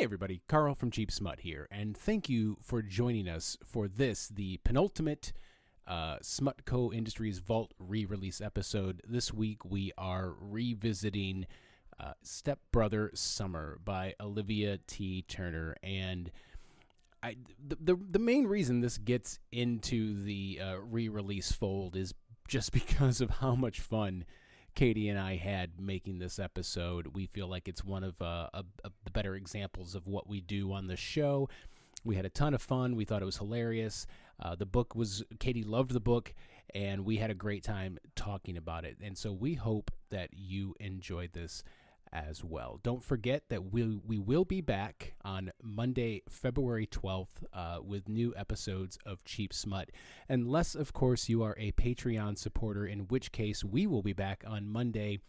Hey everybody, Carl from Cheap Smut here, and thank you for joining us for this, the penultimate Smutco Industries Vault re-release episode. This week we are revisiting Stepbrother Summer by Olivia T. Turner, and the main reason this gets into the re-release fold is just because of how much fun Katie and I had making this episode. We feel like it's one of the better examples of what we do on the show. We had a ton of fun. We thought it was hilarious. Katie loved the book, and we had a great time talking about it. And so we hope that you enjoyed this as well. Don't forget that we will be back on Monday, February 12th with new episodes of Cheap Smut. Unless, of course, you are a Patreon supporter, in which case we will be back on Monday,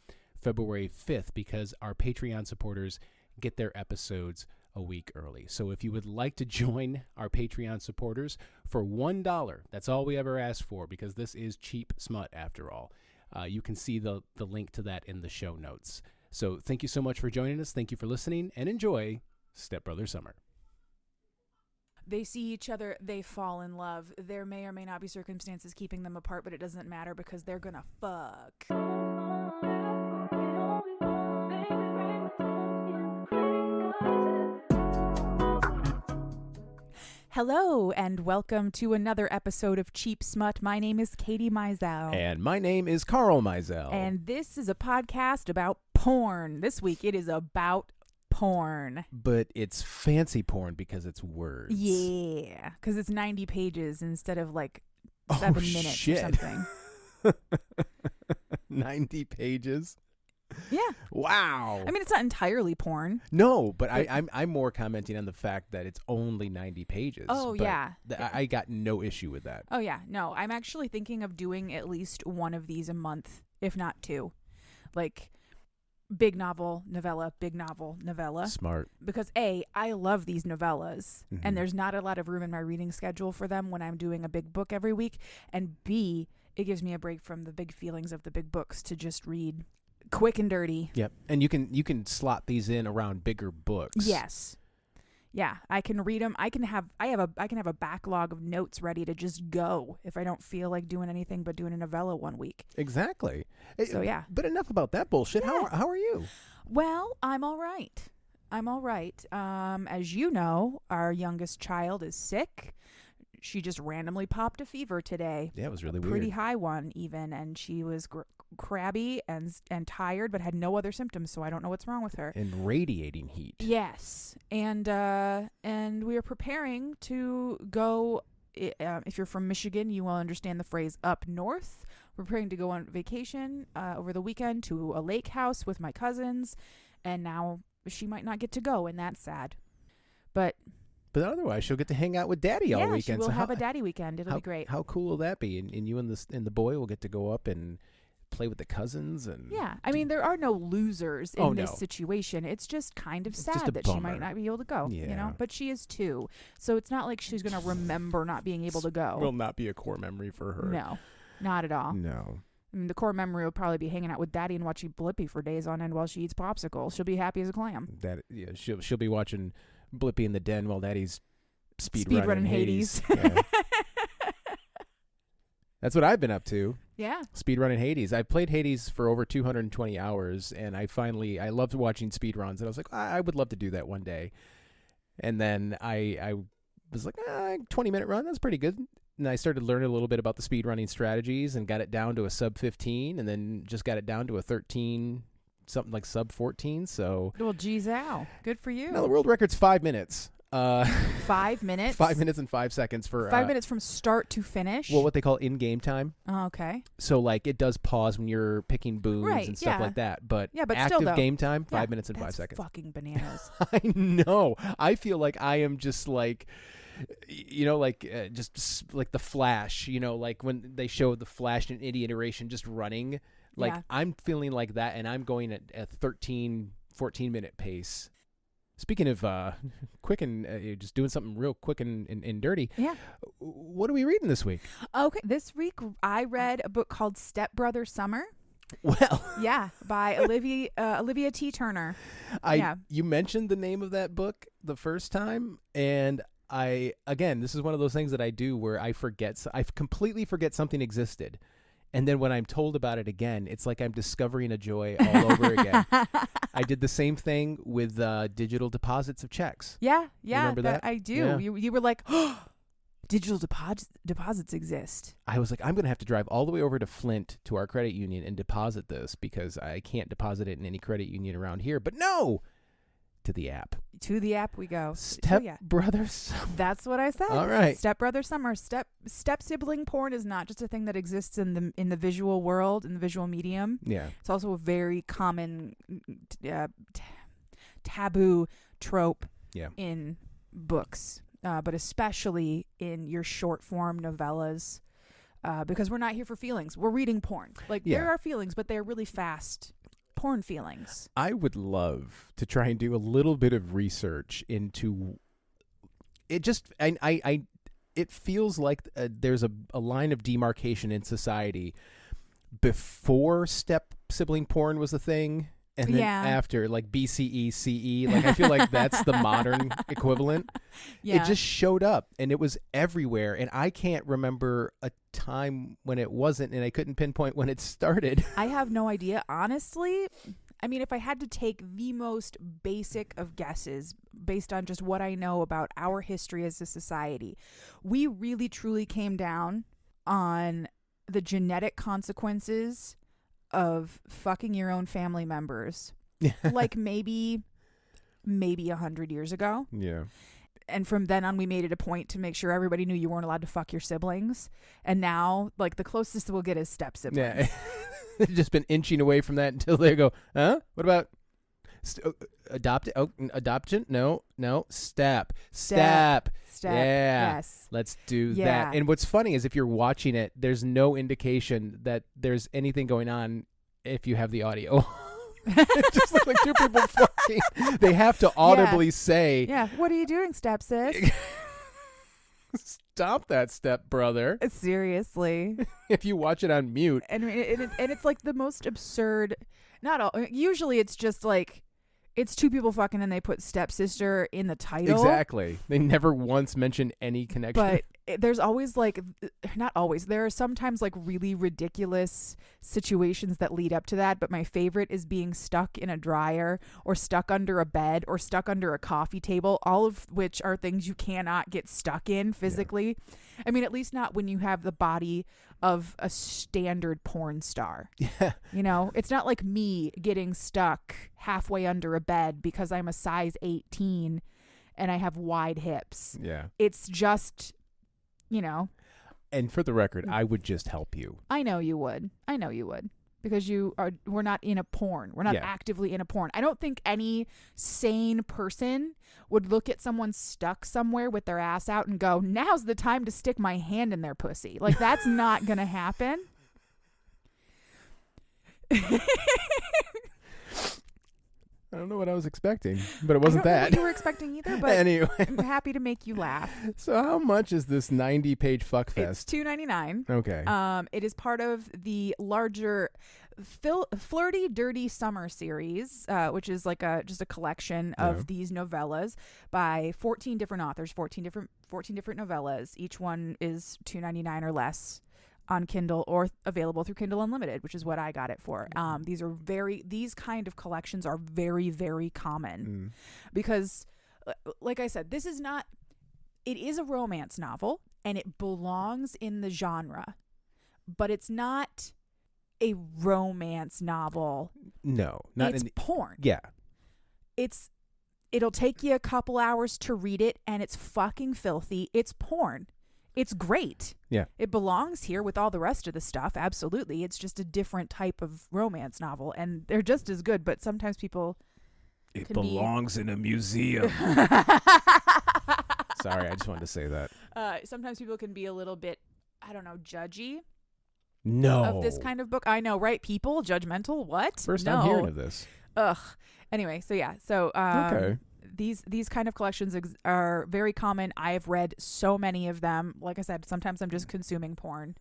February 5th, because our Patreon supporters get their episodes a week early. So if you would like to join our Patreon supporters for $1, that's all we ever ask for, because this is Cheap Smut after all. You can see the link to that in the show notes. So thank you so much for joining us. Thank you for listening, and enjoy Stepbrother Summer. They see each other, they fall in love. There may or may not be circumstances keeping them apart, but it doesn't matter because they're gonna fuck. Hello, and welcome to another episode of Cheap Smut. My name is Katie Mizell. And my name is Carl Mizell. And this is a podcast about porn. This week it is about porn. But it's fancy porn because it's words. Yeah, because it's 90 pages instead of like 7 minutes or something. 90 pages? Yeah. Wow. I mean, it's not entirely porn. No, but I'm more commenting on the fact that it's only 90 pages. Oh, but yeah. I got no issue with that. Oh, yeah. No, I'm actually thinking of doing at least one of these a month, if not two. Like, big novel, novella, big novel, novella. Smart. Because A, I love these novellas, and there's not a lot of room in my reading schedule for them when I'm doing a big book every week. And B, it gives me a break from the big feelings of the big books to just read quick and dirty. Yep. And you can slot these in around bigger books. Yes. Yeah, I can read them. I can have a backlog of notes ready to just go if I don't feel like doing anything but doing a novella one week. Exactly. So yeah. But enough about that bullshit. Yeah. How are you? Well, I'm all right. As you know, our youngest child is sick. She just randomly popped a fever today. Yeah, it was really pretty weird. high one even, and she was crabby and tired, but had no other symptoms. So I don't know what's wrong with her. And radiating heat. Yes, and we are preparing to go. If you're from Michigan, you will understand the phrase "up north." We're preparing to go on vacation over the weekend to a lake house with my cousins, and now she might not get to go, and that's sad. But otherwise, she'll get to hang out with Daddy all weekend. Yeah, she will have a daddy weekend. It'll be great. How cool will that be? And you and the boy will get to go up and play with the cousins. And yeah, I mean, there are no losers in this situation. It's just kind of sad that she might not be able to go. Yeah. You know, but she is 2, so it's not like she's gonna remember not being able to go. Will not be a core memory for her. No, not at all. No. I mean, the core memory will probably be hanging out with Daddy and watching Blippi for days on end while she eats popsicles. She'll be happy as a clam. She'll be watching Blippi in the den while Daddy's speed running Hades. Yeah. That's what I've been up to. Yeah. Speed running Hades. I played Hades for over 220 hours, and I loved watching speed runs, and I was like, I would love to do that one day. And then I was like, 20-minute run, that's pretty good. And I started learning a little bit about the speed running strategies and got it down to a sub 15, and then just got it down to a 13, something like sub 14. So, well, geez, ow. Good for you. No, the world record's 5 minutes. 5 minutes? 5 minutes and 5 seconds for 5 minutes from start to finish. Well, what they call in-game time. Oh, okay. So, like, it does pause when you're picking boons and stuff like that. But, active still, game time, 5 minutes and 5 seconds. Fucking bananas. I know. I feel like I am just like, just like the Flash. Like when they show the Flash in any iteration just running. Like I'm feeling like that, and I'm going at a 13, 14-minute pace. Speaking of quick and just doing something real quick and dirty, what are we reading this week? Okay, this week I read a book called Stepbrother Summer. Well, Yeah, by Olivia T. Turner. You mentioned the name of that book the first time, and this is one of those things that I do where I completely forget something existed. And then when I'm told about it again, it's like I'm discovering a joy all over again. I did the same thing with digital deposits of checks. Yeah. You remember that? I do. Yeah. You were like, oh, digital deposits exist. I was like, I'm going to have to drive all the way over to Flint to our credit union and deposit this because I can't deposit it in any credit union around here. But no, to the app. To the app we go. Stepbrother Summer. That's what I said. All right. Stepbrother Summer. Step sibling porn is not just a thing that exists in the visual world, in the visual medium. Yeah. It's also a very common taboo trope in books, but especially in your short form novellas, because we're not here for feelings. We're reading porn. There are feelings, but they're really fast porn feelings. I would love to try and do a little bit of research into it. It feels like there's a line of demarcation in society before step sibling porn was a thing, and then after, like BCE, CE. Like, I feel like that's the modern equivalent. It just showed up and it was everywhere, and I can't remember a time when it wasn't, and I couldn't pinpoint when it started. I have no idea, honestly. I mean, if I had to take the most basic of guesses based on just what I know about our history as a society, we really truly came down on the genetic consequences of fucking your own family members. Like maybe 100 years ago. Yeah. And from then on, we made it a point to make sure everybody knew you weren't allowed to fuck your siblings. And now, like, the closest we'll get is step siblings. Yeah. They've just been inching away from that until they go, huh? What about adoption? No. Step. Yeah. Yes. Let's do that. And what's funny is if you're watching it, there's no indication that there's anything going on if you have the audio. It just looks like two people fucking. They have to audibly say, "Yeah, what are you doing, step sis?" Stop that, step brother. Seriously. If you watch it on mute, and it's like the most absurd. Not all. Usually, it's just like it's two people fucking, and they put stepsister in the title. Exactly. They never once mention any connection. But there's always not always. There are sometimes like really ridiculous situations that lead up to that. But my favorite is being stuck in a dryer or stuck under a bed or stuck under a coffee table, all of which are things you cannot get stuck in physically. Yeah. I mean, at least not when you have the body of a standard porn star. Yeah. You know, it's not like me getting stuck halfway under a bed because I'm a size 18 and I have wide hips. Yeah. It's just, you know. And for the record, I would just help you. I know you would. Because we're not in a porn. We're not actively in a porn. I don't think any sane person would look at someone stuck somewhere with their ass out and go, now's the time to stick my hand in their pussy. Like, that's not going to happen. I don't know what I was expecting, but it wasn't that. I don't know what you were expecting either, but anyway. I'm happy to make you laugh. So how much is this 90-page fuckfest? It's $2.99. Okay. It is part of the larger Flirty Dirty Summer series, which is like just a collection of these novellas by 14 different authors, 14 different novellas. Each one is $2.99 or less on Kindle or available through Kindle Unlimited, which is what I got it for. These kind of collections are very, very common because, like I said, it is a romance novel and it belongs in the genre, but it's not a romance novel. No, it's porn. Yeah. It'll take you a couple hours to read it and it's fucking filthy. It's porn. It's great. Yeah. It belongs here with all the rest of the stuff. Absolutely. It's just a different type of romance novel and they're just as good, but sometimes people It belongs in a museum. Sorry, I just wanted to say that. Sometimes people can be a little bit, I don't know, judgy. No. Of this kind of book. I know, right? People, judgmental. What? First time hearing of this. Ugh. Anyway, so yeah. So okay. These kind of collections are very common. I have read so many of them. Like I said, sometimes I'm just consuming porn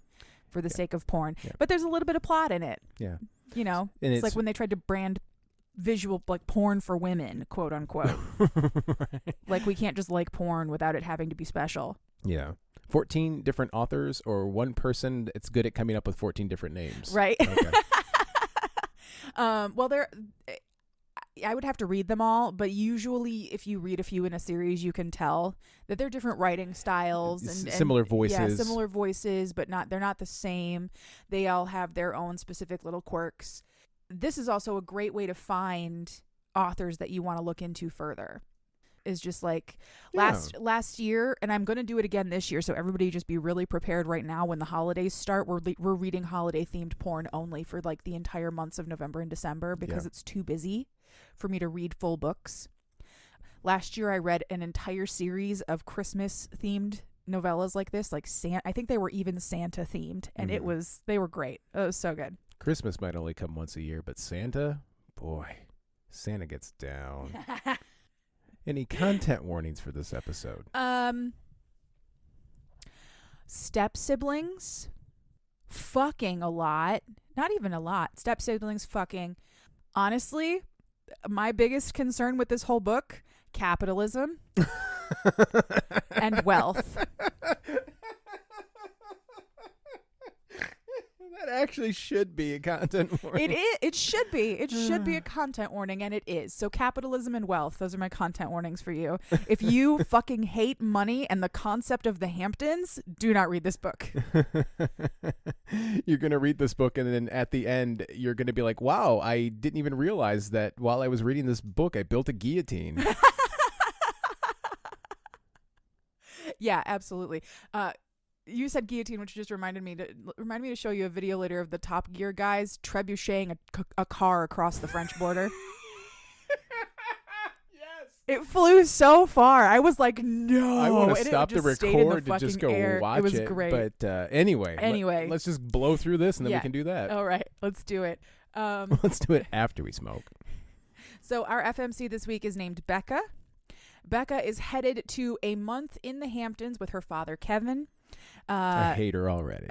for the sake of porn. Yeah. But there's a little bit of plot in it. Yeah. You know, And it's like when they tried to brand visual like porn for women, quote unquote. Right. Like we can't just like porn without it having to be special. Yeah. 14 different authors or one person that's good at coming up with 14 different names. Right. Okay. Well, I would have to read them all, but usually if you read a few in a series, you can tell that they're different writing styles and similar voices. Yeah, similar voices, but they're not the same. They all have their own specific little quirks. This is also a great way to find authors that you want to look into further. Is just like last year, and I'm going to do it again this year, so everybody just be really prepared right now. When the holidays start, we're reading holiday themed porn only for like the entire months of November and December because it's too busy for me to read full books. Last year I read an entire series of Christmas themed novellas like this, like I think they were even Santa themed, and they were great. It was so good. Christmas might only come once a year, but Santa, boy, Santa gets down. Any content warnings for this episode? Step siblings fucking a lot. Not even a lot. Step siblings fucking. Honestly, my biggest concern with this whole book, capitalism and wealth. That actually should be a content warning. It should be. It should be a content warning, and it is. So capitalism and wealth, those are my content warnings for you. If you fucking hate money and the concept of the Hamptons, do not read this book. You're going to read this book, and then at the end, you're going to be like, wow, I didn't even realize that while I was reading this book, I built a guillotine. Yeah, absolutely. You said guillotine, which just reminded me to show you a video later of the Top Gear guys trebucheting a car across the French border. Yes. It flew so far. I was like, no. I want to And stop the record to just go watch it. Was it. great. But anyway, let's just blow through this, and then we can do that. All right, let's do it. Let's do it after we smoke. So our FMC this week is named Becca. Becca is headed to a month in the Hamptons with her father, Kevin. I hate her already.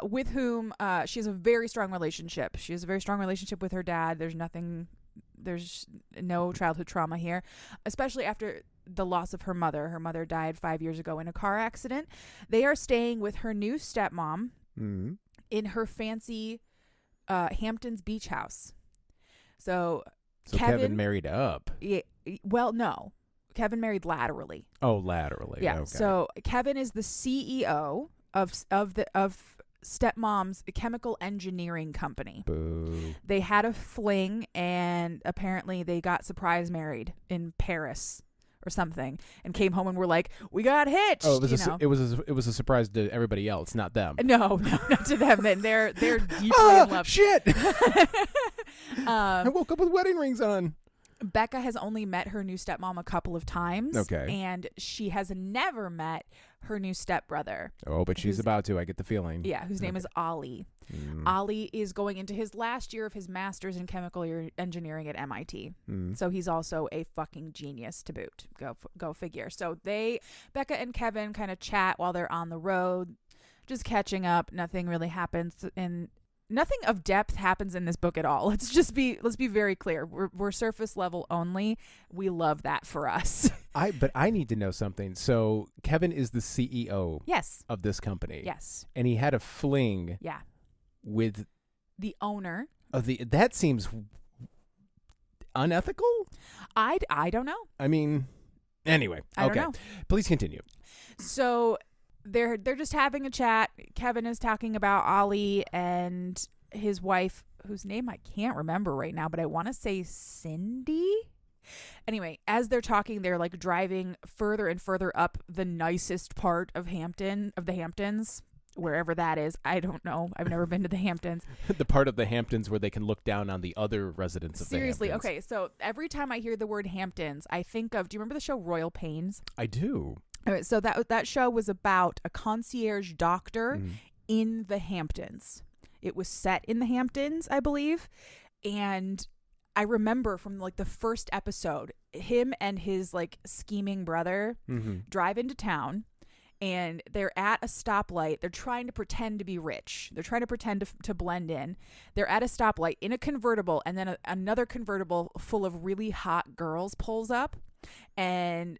With whom she has a very strong relationship. She has a very strong relationship with her dad. There's no childhood trauma here, especially after the loss of her mother. Her mother died 5 years ago in a car accident. They are staying with her new stepmom in her fancy Hamptons beach house. So Kevin married up. Yeah, well, no. Kevin married laterally. Oh, laterally. Yeah. Okay. So Kevin is the CEO of stepmom's chemical engineering company. Boo. They had a fling, and apparently they got surprise married in Paris or something, and came home and were like, "We got hitched." Oh, it was a surprise to everybody else, not them. No, not to them. Then they're deeply in love. Shit! I woke up with wedding rings on. Becca has only met her new stepmom a couple of times. Okay. And she has never met her new stepbrother. Oh, but she's about to. I get the feeling. Yeah, whose name is Ollie. Ollie is going into his last year of his master's in chemical engineering at MIT. So he's also a fucking genius to boot. Go figure. So Becca and Kevin kind of chat while they're on the road, just catching up. Nothing really happens Nothing of depth happens in this book at all. Let's be very clear. We're surface level only. We love that for us. But I need to know something. So Kevin is the CEO Yes. of this company. Yes. And he had a fling with the owner of that seems unethical? I don't know. I mean, anyway. I don't know. Please continue. So they're just having a chat. Kevin is talking about Ollie and his wife, whose name I can't remember right now, but I want to say Cindy. Anyway, as they're talking, they're like driving further and further up the nicest part of the Hamptons, wherever that is. I don't know. I've never been to the Hamptons. The part of the Hamptons where they can look down on the other residents of Seriously, the Hamptons. okay. So every time I hear the word Hamptons, I think of, do you remember the show Royal Pains? I do. All right, so that show was about a concierge doctor in the Hamptons. It was set in the Hamptons, I believe. And I remember from like the first episode, him and his like scheming brother drive into town, and they're at a stoplight. They're trying to pretend to be rich. They're trying to pretend to blend in. They're at a stoplight in a convertible, and then another convertible full of really hot girls pulls up, and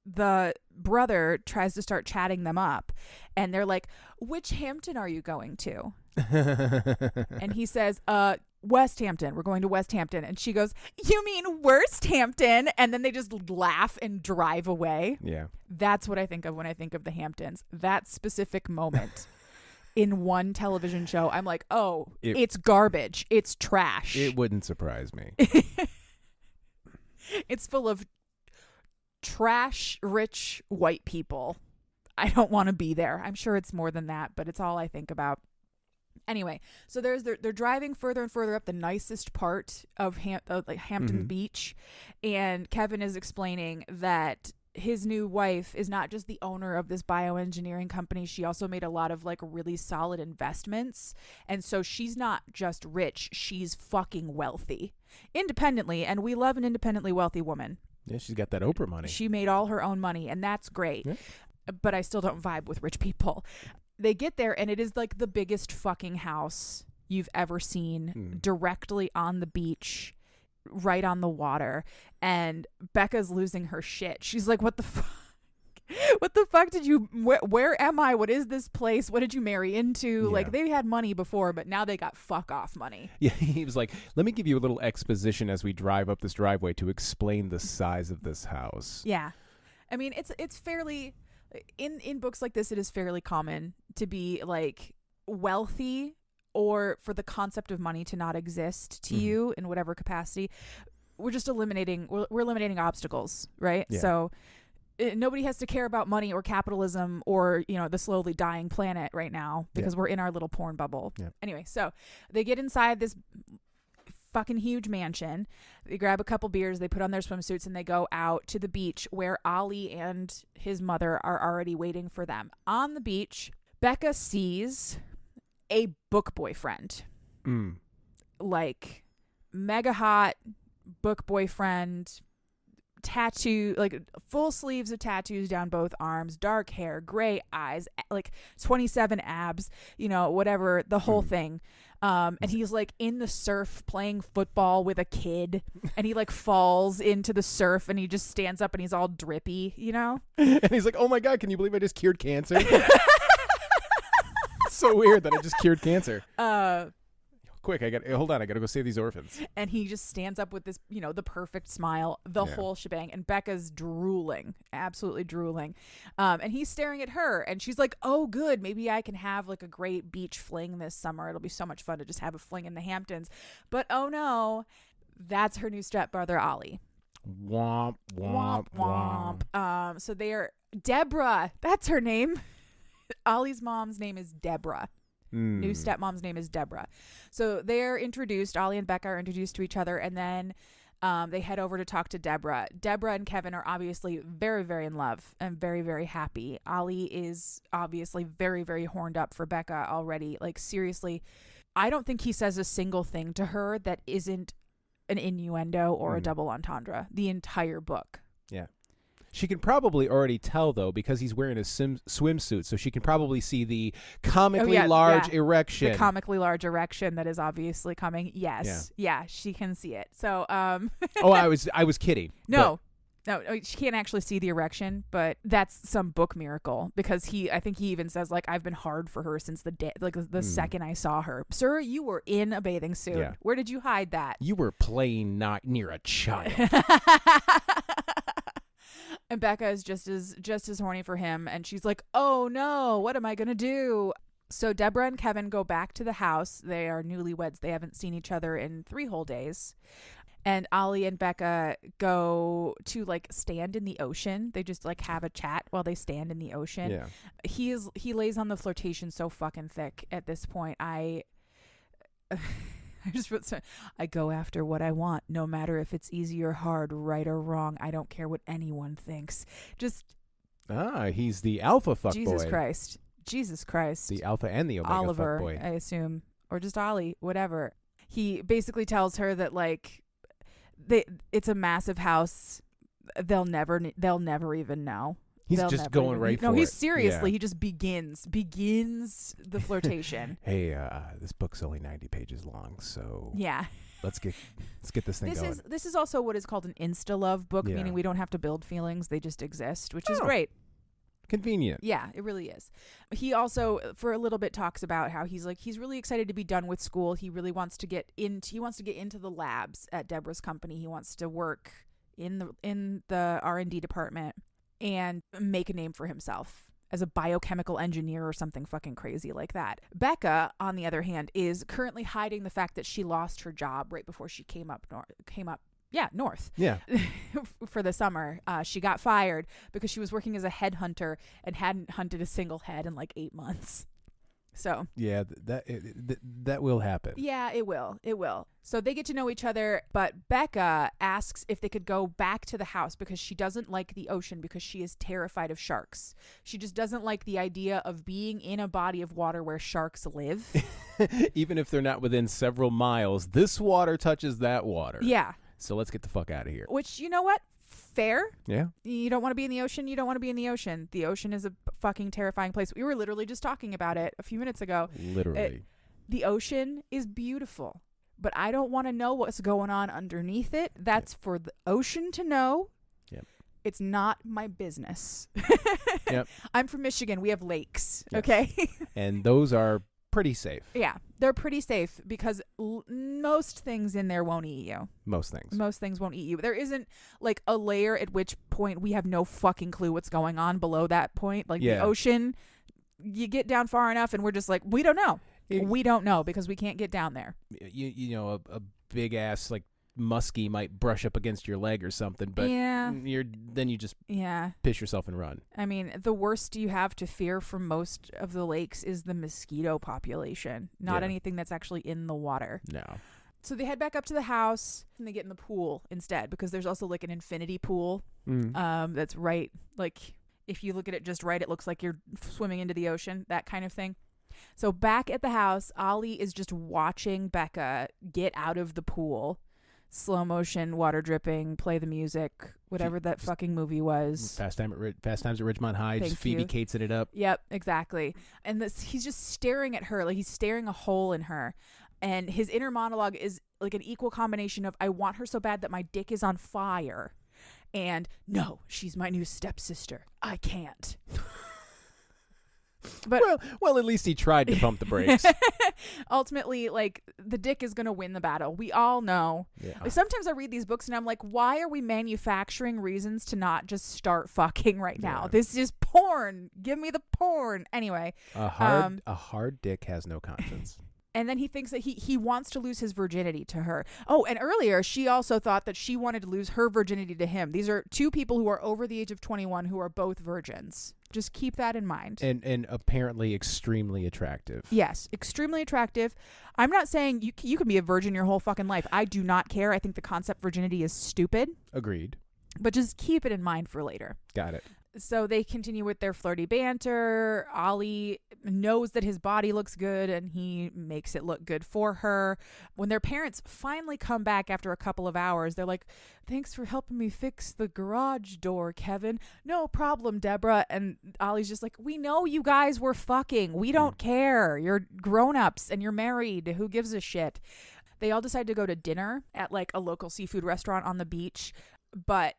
the brother tries to start chatting them up, and they're like, which Hampton are you going to? And he says, West Hampton. We're going to West Hampton. And she goes, you mean Worst Hampton? And then they just laugh and drive away. Yeah. That's what I think of when I think of the Hamptons. That specific moment in one television show, I'm like, oh, it's garbage. It's trash. It wouldn't surprise me. It's full of trash, rich white people. I don't want to be there. I'm sure it's more than that, but it's all I think about. Anyway, so they're driving further and further up the nicest part of Hampton Beach, and Kevin is explaining that his new wife is not just the owner of this bioengineering company. She also made a lot of like really solid investments, and so she's not just rich, she's fucking wealthy independently, and we love an independently wealthy woman. Yeah, she's got that Oprah money. She made all her own money, and that's great. Yeah. But I still don't vibe with rich people. They get there, and it is like the biggest fucking house you've ever seen, directly on the beach, right on the water. And Becca's losing her shit. She's like, what the fuck? What the fuck did you, where am I? What is this place? What did you marry into? Yeah. Like, they had money before, but now they got fuck off money. Yeah, he was like, let me give you a little exposition as we drive up this driveway to explain the size of this house. Yeah. I mean, it's fairly... In books like this, it is fairly common to be like wealthy, or for the concept of money to not exist to you in whatever capacity. We're just eliminating obstacles, right? Yeah. So nobody has to care about money or capitalism or, the slowly dying planet right now, because we're in our little porn bubble. Yeah. Anyway, so they get inside this fucking huge mansion. They grab a couple beers, they put on their swimsuits, and they go out to the beach where Ollie and his mother are already waiting for them. On the beach, Becca sees a book boyfriend. Like mega hot book boyfriend, tattoo, like full sleeves of tattoos down both arms, dark hair, gray eyes, like 27 abs, whatever, the whole thing. And he's like in the surf playing football with a kid, and he like falls into the surf, and he just stands up and he's all drippy, And he's like, oh my God, can you believe I just cured cancer? It's so weird that I just cured cancer. Quick, I gotta go save these orphans. And he just stands up with this, the perfect smile, the whole shebang. And Becca's drooling, absolutely drooling. And he's staring at her, and she's like, oh, good. Maybe I can have like a great beach fling this summer. It'll be so much fun to just have a fling in the Hamptons. But oh no, that's her new stepbrother, Ollie. Womp, womp, womp. So they are Deborah. That's her name. Ollie's mom's name is Deborah. New stepmom's name is Deborah. So they're introduced. Ollie and Becca are introduced to each other, and then they head over to talk to Deborah. Deborah and Kevin are obviously very, very in love and very, very happy. Ollie is obviously very, very horned up for Becca already. Like, seriously, I don't think he says a single thing to her that isn't an innuendo or a double entendre the entire book. Yeah. She can probably already tell, though, because he's wearing a swimsuit, so she can probably see the comically large erection. The comically large erection that is obviously coming. Yes. Yeah, she can see it. So, Oh, I was kidding. No, she can't actually see the erection, but that's some book miracle, because I think he even says, like, I've been hard for her since the day, like the second I saw her. Sir, you were in a bathing suit. Yeah. Where did you hide that? You were playing not near a child. And Becca is just as horny for him, and she's like, oh no, what am I gonna do? So Deborah and Kevin go back to the house. They are newlyweds. They haven't seen each other in 3 whole days. And Ollie and Becca go to like stand in the ocean. They just like have a chat while they stand in the ocean. Yeah. He lays on the flirtation so fucking thick at this point. I just wrote, I go after what I want, no matter if it's easy or hard, right or wrong. I don't care what anyone thinks. Just he's the alpha fuckboy. Jesus Christ. The alpha and the omega Oliver, fuckboy. I assume, or just Ollie, whatever. He basically tells her that like it's a massive house. They'll never even know. He's they'll just never going even- right No, for he's it. seriously. Yeah. He just begins the flirtation. Hey, this book's only 90 pages long, so Yeah. let's get this thing going. This is also what is called an instalove book, Yeah. meaning we don't have to build feelings; they just exist, which is Oh. great. Convenient. Yeah, it really is. He also, for a little bit, talks about how he's really excited to be done with school. He really wants to get into the labs at Deborah's company. He wants to work in the R&D department and make a name for himself as a biochemical engineer or something fucking crazy like that. Becca, on the other hand, is currently hiding the fact that she lost her job right before she came up north Yeah. for the summer. She got fired because she was working as a headhunter and hadn't hunted a single head in like 8 months. So Yeah, that will happen. yeah, it will. So they get to know each other, but Becca asks if they could go back to the house because she doesn't like the ocean because she is terrified of sharks. She just doesn't like the idea of being in a body of water where sharks live. Even if they're not within several miles, this water touches that water. Yeah. So let's get the fuck out of here. Which, you know what? Fair. Yeah. You don't want to be in the ocean. You don't want to be in the ocean. The ocean is a fucking terrifying place. We were literally just talking about it a few minutes ago. Literally. The ocean is beautiful, but I don't want to know what's going on underneath it. That's for the ocean to know. Yep. It's not my business. Yep. I'm from Michigan. We have lakes. Yes. Okay. And those are pretty safe. Yeah, they're pretty safe because most things in there won't eat you. Most things. Most things won't eat you. There isn't like a layer at which point we have no fucking clue what's going on below that point. Like the ocean, you get down far enough and we're just like, we don't know. We don't know because we can't get down there. You know, a big ass like muskie might brush up against your leg or something, but you just piss yourself and run. I mean, the worst you have to fear from most of the lakes is the mosquito population, not anything that's actually in the water. No. So they head back up to the house and they get in the pool instead because there's also like an infinity pool. That's right. Like if you look at it just right, it looks like you're swimming into the ocean, that kind of thing. So back at the house, Ollie is just watching Becca get out of the pool. Slow motion, water dripping, play the music, whatever that fucking movie was. Fast Times at Ridgemont High. Thank just Phoebe you. Cates it up. Yep, exactly. And he's just staring at her, like he's staring a hole in her. And his inner monologue is like an equal combination of I want her so bad that my dick is on fire, and no, she's my new stepsister. I can't. But well, at least he tried to pump the brakes. ultimately, like the dick is gonna win the battle. We all know. Yeah. Like, sometimes I read these books and I'm like, why are we manufacturing reasons to not just start fucking right now? Yeah. This is porn. Give me the porn. Anyway, A hard dick has no conscience. and then he thinks that he wants to lose his virginity to her. Oh, and earlier she also thought that she wanted to lose her virginity to him. These are two people who are over the age of 21 who are both virgins. Just keep that in mind. And apparently extremely attractive. Yes, extremely attractive. I'm not saying you can be a virgin your whole fucking life. I do not care. I think the concept virginity is stupid. Agreed. But just keep it in mind for later. Got it. So they continue with their flirty banter. Ollie knows that his body looks good and he makes it look good for her. When their parents finally come back after a couple of hours, they're like, thanks for helping me fix the garage door, Kevin. No problem, Deborah. And Ollie's just like, we know you guys were fucking. We don't care. You're grown-ups and you're married. Who gives a shit? They all decide to go to dinner at like a local seafood restaurant on the beach. But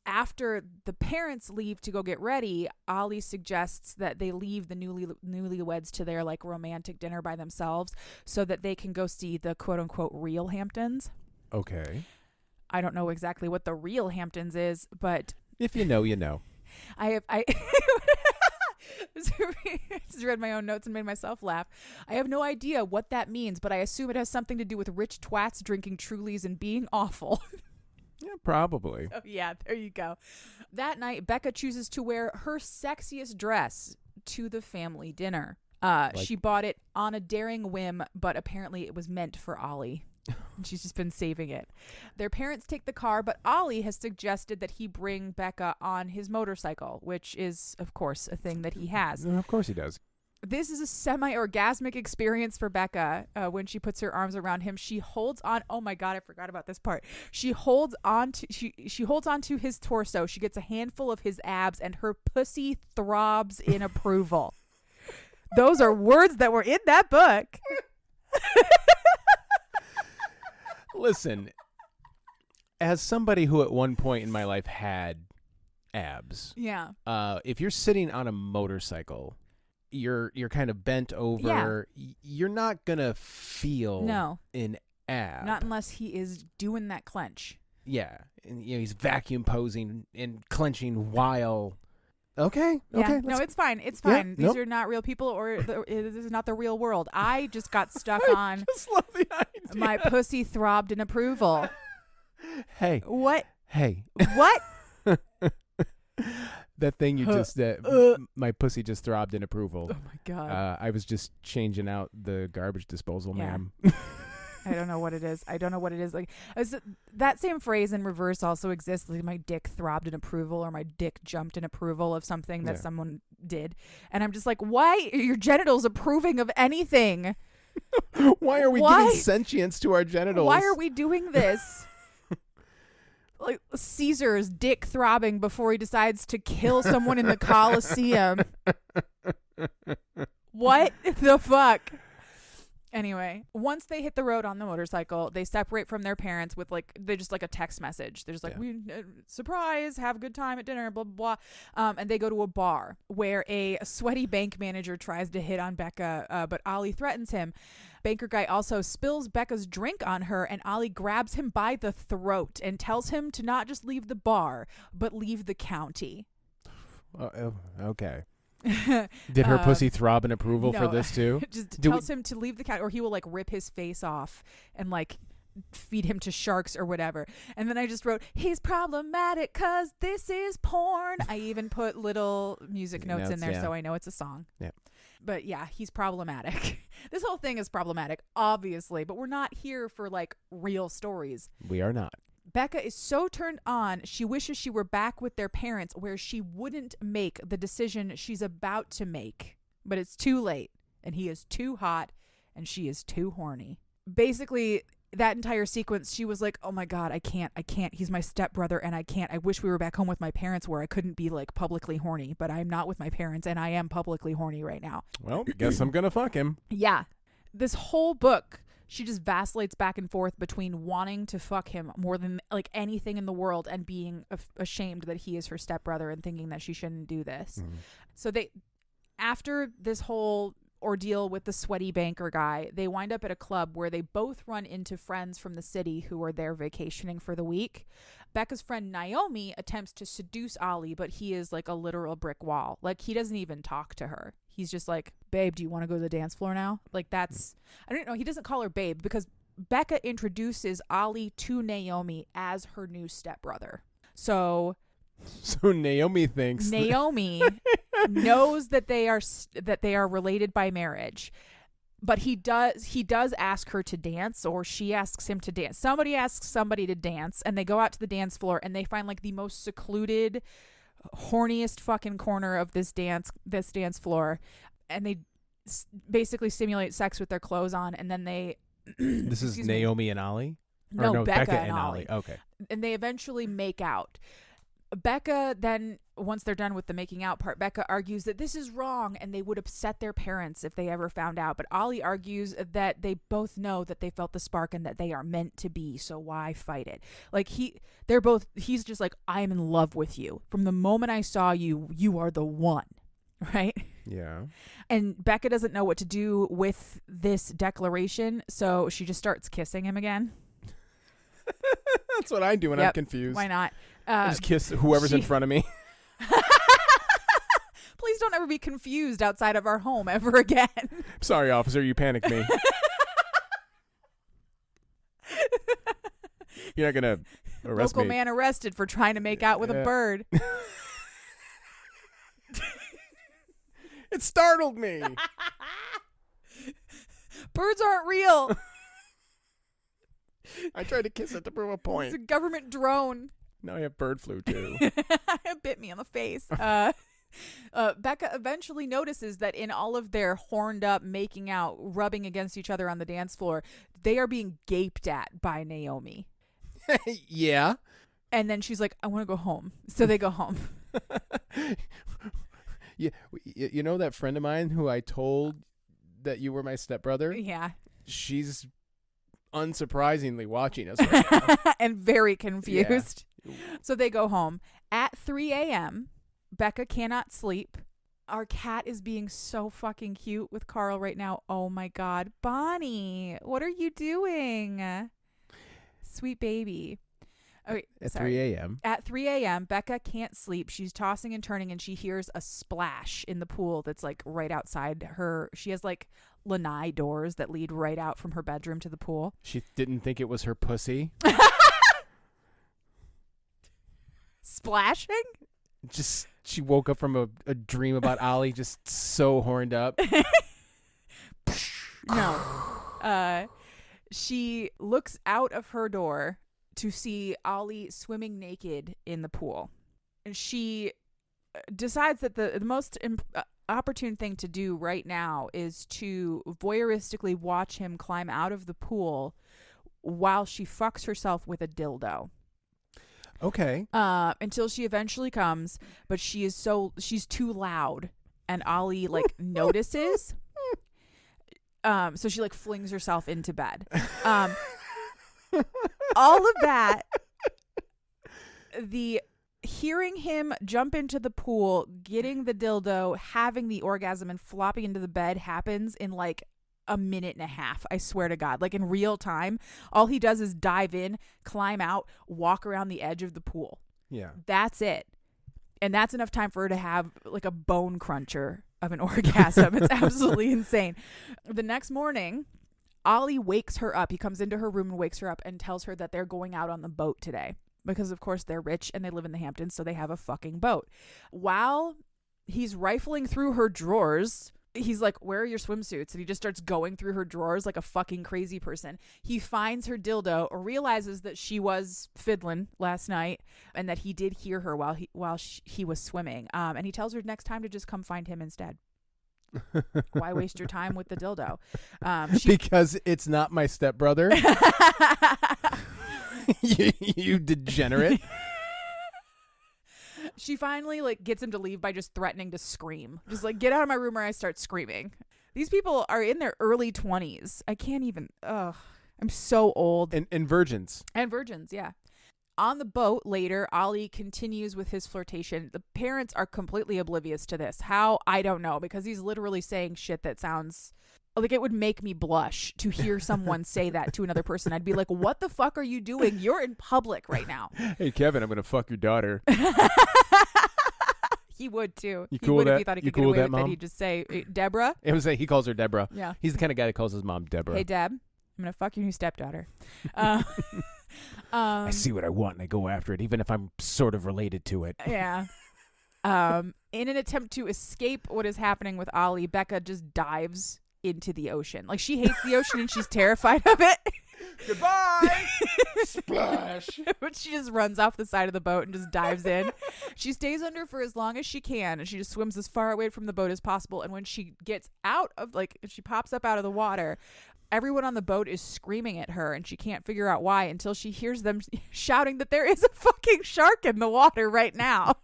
after the parents leave to go get ready, Ollie suggests that they leave the newlyweds to their like romantic dinner by themselves so that they can go see the quote unquote real Hamptons. Okay. I don't know exactly what the real Hamptons is, but if you know, you know. I just read my own notes and made myself laugh. I have no idea what that means, but I assume it has something to do with rich twats drinking Trulies and being awful. Yeah, probably. Oh, yeah, there you go. That night, Becca chooses to wear her sexiest dress to the family dinner. She bought it on a daring whim, but apparently it was meant for Ollie. And she's just been saving it. Their parents take the car, but Ollie has suggested that he bring Becca on his motorcycle, which is, of course, a thing that he has. Of course he does. This is a semi-orgasmic experience for Becca when she puts her arms around him. She holds on. Oh my God, I forgot about this part. She holds on to his torso. She gets a handful of his abs, and her pussy throbs in approval. Those are words that were in that book. Listen, as somebody who at one point in my life had abs, yeah, if you're sitting on a motorcycle, you're kind of bent over, you're not gonna feel an ab. Not unless he is doing that clench. Yeah, and he's vacuum posing and clenching while. Okay. Yeah. Okay. No, it's fine. It's fine. Yeah, These are not real people, or this is not the real world. I just got stuck on. Just love the idea. My pussy throbbed in approval. Hey. What? Hey. What? That thing you just my pussy just throbbed in approval. Oh my God. I was just changing out the garbage disposal, ma'am. I don't know what it is. Like that same phrase in reverse also exists. Like my dick throbbed in approval, or my dick jumped in approval of something that someone did. And I'm just like, why are your genitals approving of anything? Why are we giving sentience to our genitals? Why are we doing this? Like Caesar's dick throbbing before he decides to kill someone in the Colosseum. What the fuck? Anyway, once they hit the road on the motorcycle, they separate from their parents with they're just like a text message. They're just like, we surprise, have a good time at dinner, blah, blah, blah. And they go to a bar where a sweaty bank manager tries to hit on Becca, but Ollie threatens him. Banker guy also spills Becca's drink on her, and Ollie grabs him by the throat and tells him to not just leave the bar, but leave the county. Okay. Did her pussy throb in approval for this too? Just tells him to leave the county, or he will rip his face off and feed him to sharks or whatever. And then I just wrote, he's problematic because this is porn. I even put little music notes in there so I know it's a song. Yeah. But yeah, he's problematic. This whole thing is problematic, obviously, but we're not here for real stories. We are not. Becca is so turned on, she wishes she were back with their parents where she wouldn't make the decision she's about to make. But it's too late, and he is too hot, and she is too horny. Basically, that entire sequence, she was like, oh my God, I can't. He's my stepbrother, and I can't. I wish we were back home with my parents where I couldn't be publicly horny, but I'm not with my parents, and I am publicly horny right now. Well, guess I'm gonna fuck him. Yeah. This whole book, she just vacillates back and forth between wanting to fuck him more than anything in the world and being ashamed that he is her stepbrother and thinking that she shouldn't do this. Mm. So after this whole ordeal with the sweaty banker guy, they wind up at a club where they both run into friends from the city who are there vacationing for the week. Becca's friend Naomi attempts to seduce Ollie, but he is a literal brick wall. He doesn't even talk to her. He's just like, babe, do you want to go to the dance floor now? That's, I don't know. He doesn't call her babe because Becca introduces Ollie to Naomi as her new stepbrother. So Naomi thinks Naomi knows that they are related by marriage, but he does ask her to dance, or she asks him to dance. Somebody asks somebody to dance, and they go out to the dance floor, and they find the most secluded, horniest fucking corner of this dance floor, and they basically simulate sex with their clothes on, and then they this is Naomi and Ollie? No, Becca and Ollie. Okay. And they eventually make out. Becca then, once they're done with the making out part, Becca argues that this is wrong and they would upset their parents if they ever found out. But Ollie argues that they both know that they felt the spark and that they are meant to be, so why fight it? He's just like, I am in love with you. From the moment I saw you, you are the one, right? Yeah. And Becca doesn't know what to do with this declaration, so she just starts kissing him again. That's what I do when I'm confused. Why not? I just kiss whoever's in front of me. Please don't ever be confused outside of our home ever again. Sorry, officer, you panicked me. You're not going to arrest Local me. man arrested for trying to make out with a bird. It startled me. Birds aren't real. I tried to kiss it to prove a point. It's a government drone. Now I have bird flu too. It bit me on the face. Becca eventually notices that in all of their horned up making out, rubbing against each other on the dance floor, they are being gaped at by Naomi. Yeah. And then she's like, I want to go home. So they go home. Yeah, you know that friend of mine who I told that you were my stepbrother? Yeah. She's unsurprisingly watching us right now. And very confused. Yeah. So they go home. At 3 a.m., Becca cannot sleep. Our cat is being so fucking cute with Carl right now. Oh my God. Bonnie, what are you doing? Sweet baby. Okay, At sorry. 3 a.m. At 3 a.m., Becca can't sleep. She's tossing and turning, and she hears a splash in the pool that's like right outside her. She has like lanai doors that lead right out from her bedroom to the pool. She didn't think it was her pussy. Splashing? Just she woke up from a dream about Ollie, just so horned up. No. She looks out of her door to see Ollie swimming naked in the pool. And she decides that the most opportune thing to do right now is to voyeuristically watch him climb out of the pool while she fucks herself with a dildo. Okay. Until she eventually comes, but she's too loud, and Ollie like notices. So she like flings herself into bed. All of that, the hearing him jump into the pool, getting the dildo, having the orgasm, and flopping into the bed happens in like a minute and a half. I swear to God, like in real time. All he does is dive in, climb out, walk around the edge of the pool. Yeah. That's it. And that's enough time for her to have like a bone cruncher of an orgasm. It's absolutely insane. The next morning, Ollie wakes her up. He comes into her room and wakes her up and tells her that they're going out on the boat today. Because, of course, they're rich and they live in the Hamptons, so they have a fucking boat. While he's rifling through her drawers, he's like, where are your swimsuits? And he just starts going through her drawers like a fucking crazy person. He finds her dildo, realizes that she was fiddling last night and that he did hear her while he was swimming. And he tells her next time to just come find him instead. Why waste your time with the dildo? Because it's not my stepbrother. you degenerate. She finally like gets him to leave by just threatening to scream. Just like, get out of my room or I start screaming. These people are in their early 20s. I can't even. I'm so old. And virgins. And virgins, yeah. On the boat later, Ollie continues with his flirtation. The parents are completely oblivious to this. How? I don't know, because he's literally saying shit that sounds like it would make me blush to hear someone say that to another person. I'd be like, what the fuck are you doing? You're in public right now. Hey, Kevin, I'm going to fuck your daughter. He would too. You He cool would with if that? he thought he You could cool get away with that, with it. Mom? He'd just say, Deborah? He calls her Deborah. Yeah. He's the kind of guy that calls his mom Deborah. Hey, Deb, I'm going to fuck your new stepdaughter. I see what I want and I go after it, even if I'm sort of related to it. Yeah. In an attempt to escape what is happening with Ollie, Becca just dives into the ocean. Like, she hates the ocean and she's terrified of it. Goodbye. Splash. But she just runs off the side of the boat and just dives in. She stays under for as long as she can, and she just swims as far away from the boat as possible. And when she gets out of, like, she pops up out of the water, everyone on the boat is screaming at her, and she can't figure out why until she hears them shouting that there is a fucking shark in the water right now.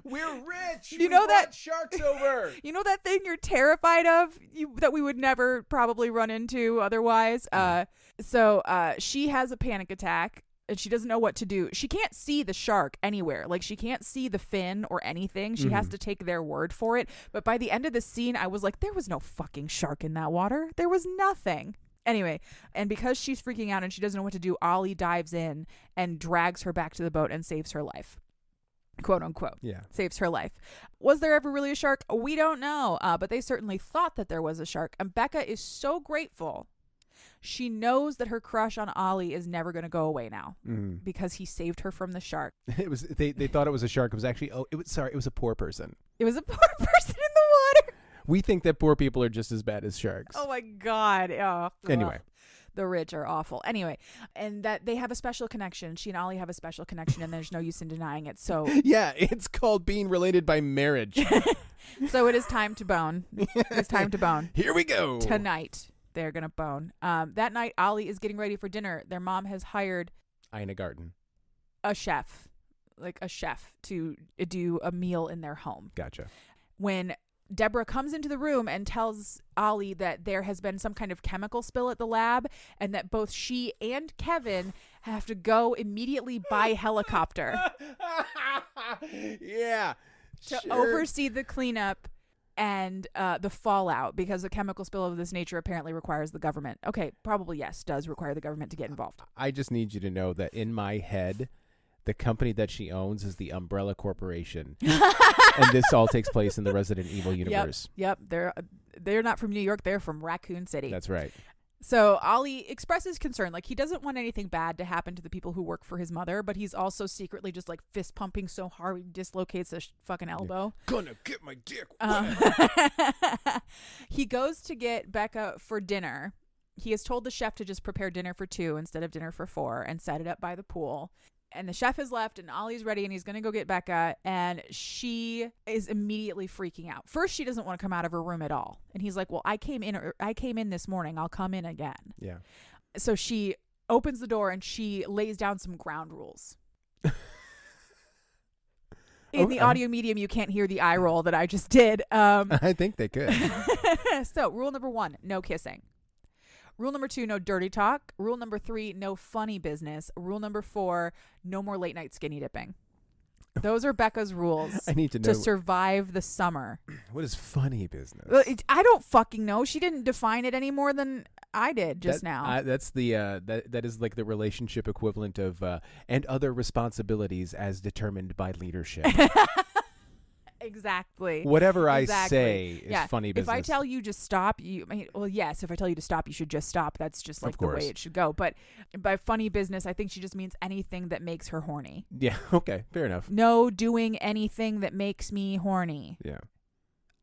We're rich. You know that sharks over. You know that thing you're terrified of, that we would never probably run into otherwise. So she has a panic attack and she doesn't know what to do. She can't see the shark anywhere. Like, she can't see the fin or anything. She has to take their word for it. But by the end of the scene, I was like, there was no fucking shark in that water. There was nothing. Anyway, and because she's freaking out and she doesn't know what to do, Ollie dives in and drags her back to the boat and saves her life. Quote unquote. Yeah. Saves her life. Was there ever really a shark? We don't know. But they certainly thought that there was a shark. And Becca is so grateful. She knows that her crush on Ollie is never going to go away now because he saved her from the shark. It was they thought it was a shark. It was actually it was a poor person. It was a poor person in the water. We think that poor people are just as bad as sharks. Oh my God. Oh. Anyway. The rich are awful. Anyway, and that they have a special connection. She and Ollie have a special connection, and there's no use in denying it. So Yeah, it's called being related by marriage. so it is time to bone. It's time to bone. Here we go. Tonight, they're going to bone. That night, Ollie is getting ready for dinner. Their mom has hired Ina Garten. a chef to do a meal in their home. Gotcha. When Deborah comes into the room and tells Ollie that there has been some kind of chemical spill at the lab and that both she and Kevin have to go immediately by helicopter Yeah. to oversee the cleanup and the fallout, because a chemical spill of this nature apparently requires the government. Okay, probably yes, does require the government to get involved. I just need you to know that in my head, the company that she owns is the Umbrella Corporation. And this all takes place in the Resident Evil universe. Yep. They're not from New York. They're from Raccoon City. That's right. So Ollie expresses concern. Like, he doesn't want anything bad to happen to the people who work for his mother, but he's also secretly just like fist pumping so hard he dislocates a fucking elbow. Gonna get my dick. He goes to get Becca for dinner. He has told the chef to just prepare dinner for 2 instead of dinner for 4 and set it up by the pool. And the chef has left and Ollie's ready and he's going to go get Becca, and she is immediately freaking out. First, she doesn't want to come out of her room at all. And he's like, well, I came in this morning. I'll come in again. Yeah. So she opens the door and she lays down some ground rules. In the audio medium, you can't hear the eye roll that I just did. I think they could. So rule number 1, no kissing. Rule number 2, no dirty talk. Rule number 3, no funny business. Rule number 4, no more late night skinny dipping. Those are Becca's rules. I need to know. To survive the summer. What is funny business? Well, I don't fucking know. She didn't define it any more than I did just now. That's the that is like the relationship equivalent of and other responsibilities as determined by leadership. Exactly. Whatever I say is funny business. If I tell you just stop, yes, if I tell you to stop, you should just stop. That's just like the way it should go. But by funny business, I think she just means anything that makes her horny. Yeah, okay, fair enough. No doing anything that makes me horny. Yeah.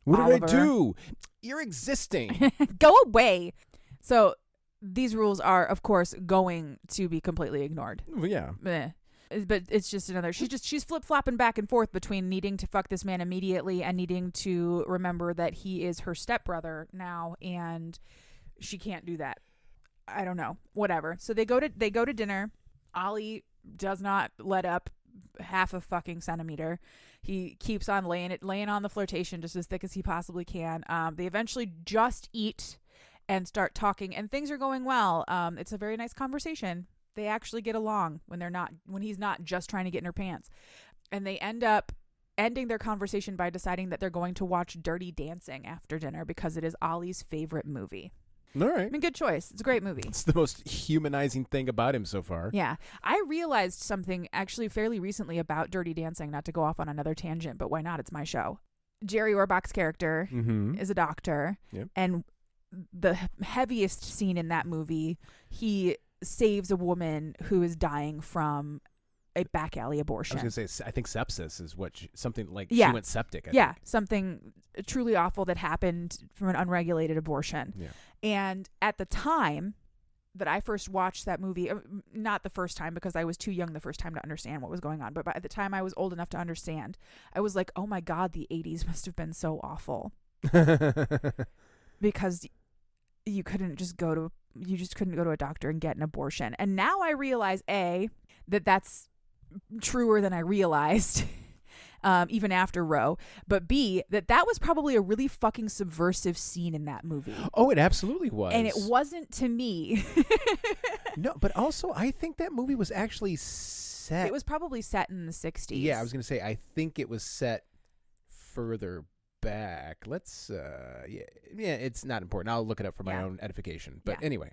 What Oliver. did I do? You're existing. Go away. So these rules are, of course, going to be completely ignored. Yeah. But it's just another. She's flip-flopping back and forth between needing to fuck this man immediately and needing to remember that he is her stepbrother now, and she can't do that. I don't know. Whatever. So they go to dinner. Ollie does not let up half a fucking centimeter. He keeps on laying on the flirtation just as thick as he possibly can. They eventually just eat and start talking, and things are going well. It's a very nice conversation. They actually get along when he's not just trying to get in her pants. And they end up ending their conversation by deciding that they're going to watch Dirty Dancing after dinner because it is Ollie's favorite movie. All right. I mean, good choice. It's a great movie. It's the most humanizing thing about him so far. Yeah. I realized something actually fairly recently about Dirty Dancing, not to go off on another tangent, but why not? It's my show. Jerry Orbach's character is a doctor. Yep. And the heaviest scene in that movie, he saves a woman who is dying from a back alley abortion. I was going to say, I think sepsis is something like Yeah. she went septic. I think. Something truly awful that happened from an unregulated abortion. Yeah. And at the time that I first watched that movie, not the first time because I was too young the first time to understand what was going on, but by the time I was old enough to understand, I was like, oh my God, the 80s must have been so awful. Because you just couldn't go to a doctor and get an abortion. And now I realize, A, that that's truer than I realized, even after Roe. But B, that was probably a really fucking subversive scene in that movie. Oh, it absolutely was. And it wasn't to me. No, but also I think that movie was actually set. It was probably set in the 60s. Yeah, I was going to say, I think it was set further back. Let's it's not important. I'll look it up for my own edification. But anyway.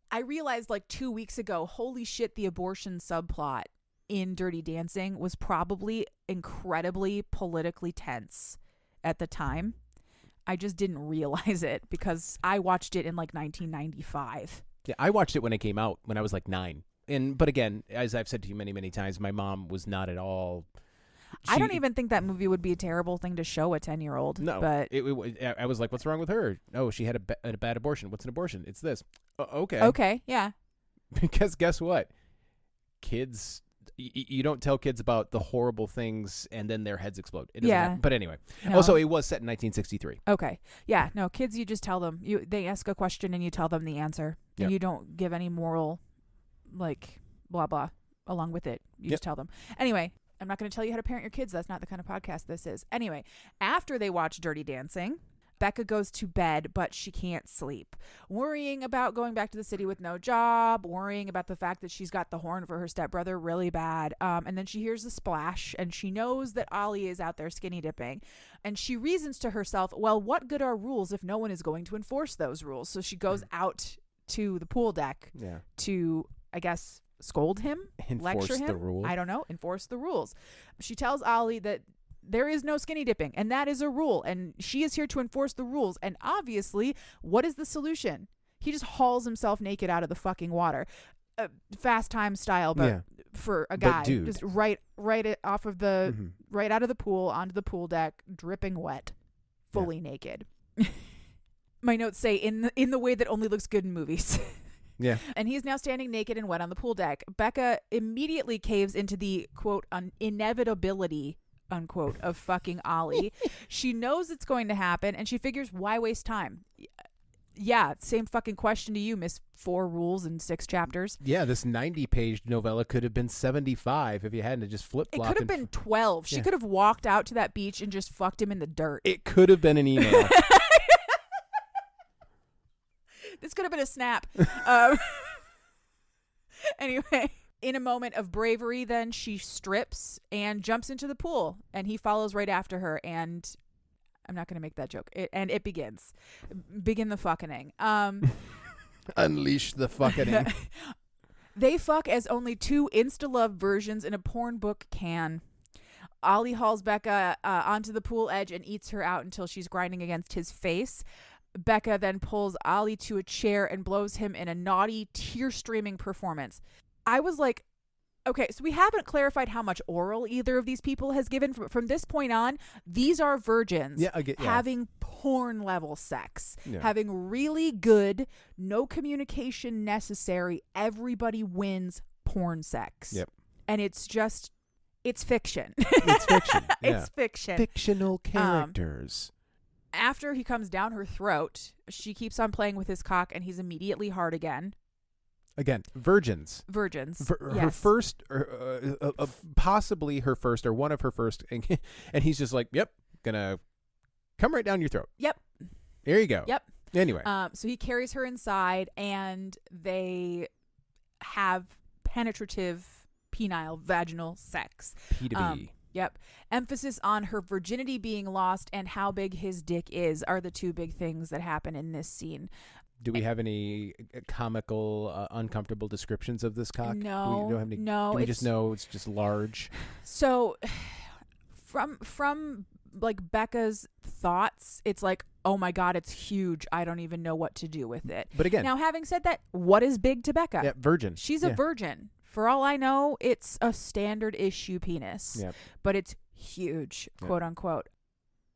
I realized like 2 weeks ago, holy shit, the abortion subplot in Dirty Dancing was probably incredibly politically tense at the time. I just didn't realize it because I watched it in like 1995. Yeah, I watched it when it came out when I was like 9. But again, as I've said to you many, many times, my mom was not at all I don't even think that movie would be a terrible thing to show a 10-year-old. No, but I was like, what's wrong with her? Oh, she had a bad abortion. What's an abortion? It's this. Okay. Okay, yeah. Because guess what? Kids, you don't tell kids about the horrible things and then their heads explode. It doesn't happen. But anyway. No. Also, it was set in 1963. Okay. Yeah, no, kids, you just tell them. They ask a question and you tell them the answer. Yep. And you don't give any moral, like, blah, blah, along with it. You just tell them. Anyway, I'm not going to tell you how to parent your kids. That's not the kind of podcast this is. Anyway, after they watch Dirty Dancing, Becca goes to bed, but she can't sleep. Worrying about going back to the city with no job, worrying about the fact that she's got the horn for her stepbrother really bad. And then she hears a splash, and she knows that Ollie is out there skinny dipping. And she reasons to herself, well, what good are rules if no one is going to enforce those rules? So she goes out to the pool deck to, I guess, scold him, lecture him. The rules. I don't know. Enforce the rules. She tells Ollie that there is no skinny dipping, and that is a rule, and she is here to enforce the rules. And obviously, what is the solution? He just hauls himself naked out of the fucking water, Fast Time style, but for a guy, just right off of the right out of the pool onto the pool deck, dripping wet, fully naked. My notes say in the way that only looks good in movies. Yeah. And he's now standing naked and wet on the pool deck. Becca immediately caves into the, quote, inevitability, unquote, of fucking Ollie. She knows it's going to happen, and she figures, why waste time? Yeah, same fucking question to you, Miss 4 Rules and 6 Chapters. Yeah, this 90-page novella could have been 75 if you hadn't just flip-flopped. It could have been 12. She could have walked out to that beach and just fucked him in the dirt. It could have been an email. This could have been a snap. Anyway, in a moment of bravery, then she strips and jumps into the pool, and he follows right after her. And I'm not going to make that joke. It begins. Begin the fucking. Unleash the fucking. They fuck as only 2 instalove versions in a porn book can. Ollie hauls Becca onto the pool edge and eats her out until she's grinding against his face. Becca then pulls Ollie to a chair and blows him in a naughty, tear-streaming performance. I was like, okay, so we haven't clarified how much oral either of these people has given. From this point on, these are virgins having porn-level sex, having really good, no communication necessary, everybody wins porn sex. Yep. And it's fiction. It's fiction. Yeah. It's fiction. Fictional characters. After he comes down her throat, she keeps on playing with his cock, and he's immediately hard again. Again, virgins. Her first, possibly her first, or one of her first, and he's just like, yep, gonna come right down your throat. Yep. There you go. Yep. Anyway. So he carries her inside, and they have penetrative, penile, vaginal sex. P2B. Yep. Emphasis on her virginity being lost and how big his dick is are the 2 big things that happen in this scene. Do we have any comical, uncomfortable descriptions of this cock? No. We don't have any, no. Do we just know it's just large? So from like Becca's thoughts, it's like, oh my God, it's huge. I don't even know what to do with it. But again. Now, having said that, what is big to Becca? Yeah, virgin. She's a virgin. For all I know, it's a standard issue penis, but it's huge, quote unquote.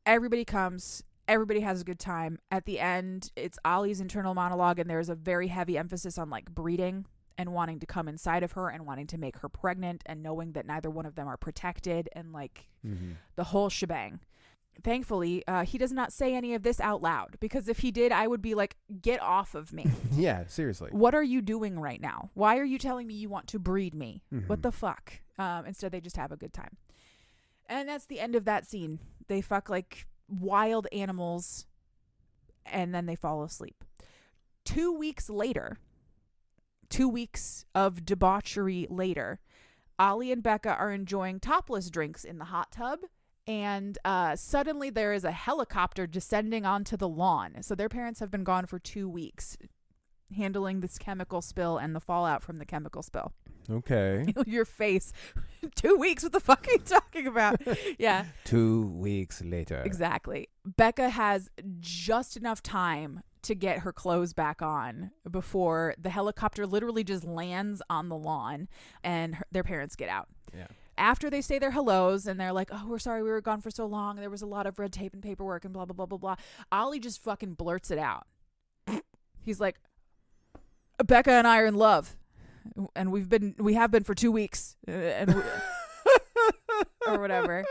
Everybody comes, everybody has a good time. At the end, it's Ollie's internal monologue, and there's a very heavy emphasis on like breeding and wanting to come inside of her and wanting to make her pregnant and knowing that neither one of them are protected and like the whole shebang. Thankfully, he does not say any of this out loud, because if he did, I would be like, get off of me. Yeah, seriously. What are you doing right now? Why are you telling me you want to breed me? What the fuck? Instead, they just have a good time. And that's the end of that scene. They fuck like wild animals, and then they fall asleep. 2 weeks later, 2 weeks of debauchery later, Ollie and Becca are enjoying topless drinks in the hot tub. And suddenly there is a helicopter descending onto the lawn. So their parents have been gone for 2 weeks, handling this chemical spill and the fallout from the chemical spill. Okay. Your face. 2 weeks? What the fuck are you talking about? Yeah. 2 weeks later. Exactly. Becca has just enough time to get her clothes back on before the helicopter literally just lands on the lawn and their parents get out. Yeah. after they say their hellos and they're like, oh, we're sorry we were gone for so long. There was a lot of red tape and paperwork and blah, blah, blah, blah, blah. Ollie just fucking blurts it out. He's like, Becca and I are in love. And we have been for 2 weeks. Or whatever.